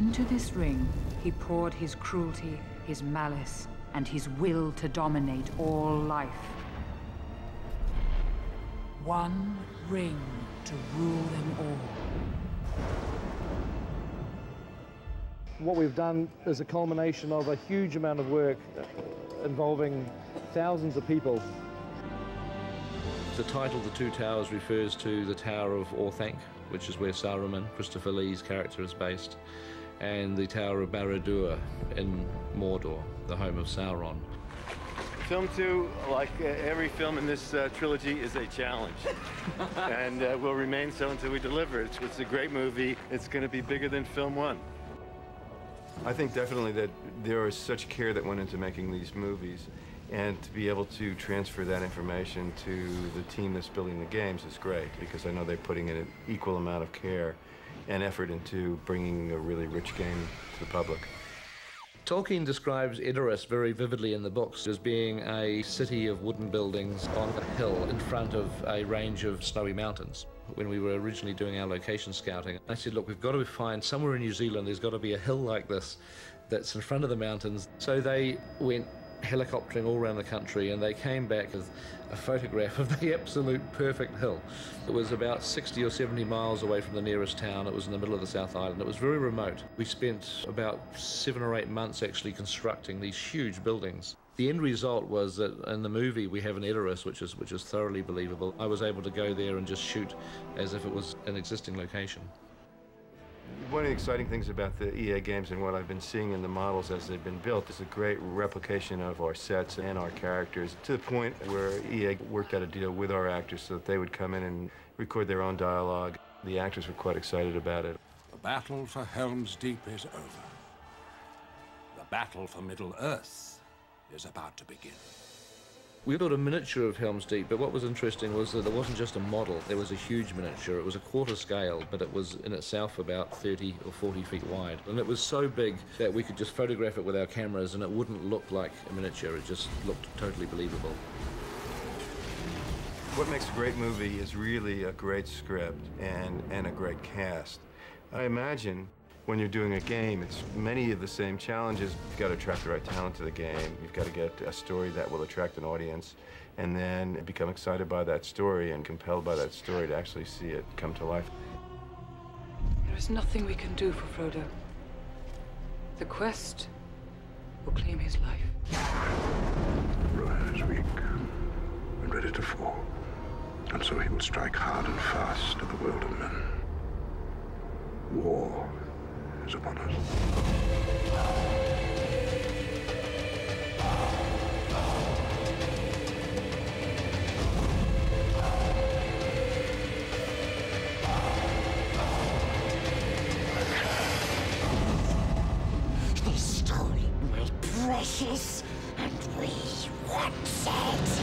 into this ring, he poured his cruelty, his malice, and his will to dominate all life. One ring to rule them all. What we've done is a culmination of a huge amount of work involving thousands of people. The title, The Two Towers, refers to the Tower of Orthanc, which is where Saruman, Christopher Lee's character, is based, and the Tower of Barad-dûr in Mordor, the home of Sauron. Film 2, like every film in this trilogy, is a challenge. And will remain so until we deliver it. It's a great movie. It's going to be bigger than film 1. I think definitely that there was such care that went into making these movies, and to be able to transfer that information to the team that's building the games is great, because I know they're putting in an equal amount of care and effort into bringing a really rich game to the public. Tolkien describes Edoras very vividly in the books as being a city of wooden buildings on a hill in front of a range of snowy mountains. When we were originally doing our location scouting, I said, look, we've got to find somewhere in New Zealand, there's got to be a hill like this that's in front of the mountains. So they went helicoptering all around the country, and they came back with a photograph of the absolute perfect hill. It was about 60 or 70 miles away from the nearest town. It was in the middle of the South Island. It was very remote. We spent about 7 or 8 months actually constructing these huge buildings. The end result was that in the movie we have an Edoras, which is thoroughly believable. I was able to go there and just shoot as if it was an existing location. One of the exciting things about the EA games and what I've been seeing in the models as they've been built is a great replication of our sets and our characters, to the point where EA worked out a deal with our actors so that they would come in and record their own dialogue. The actors were quite excited about it. The battle for Helm's Deep is over. The battle for Middle-earth is about to begin. We built a miniature of Helm's Deep, but what was interesting was that it wasn't just a model. There was a huge miniature. It was a quarter scale, but it was in itself about 30 or 40 feet wide. And it was so big that we could just photograph it with our cameras and it wouldn't look like a miniature. It just looked totally believable. What makes a great movie is really a great script and a great cast. I imagine when you're doing a game, it's many of the same challenges. You've got to attract the right talent to the game. You've got to get a story that will attract an audience, and then become excited by that story and compelled by that story to actually see it come to life. There is nothing we can do for Frodo. The quest will claim his life. Rohan is weak and ready to fall, and so he will strike hard and fast at the world of men. War is upon us. They stole my precious, and we want it.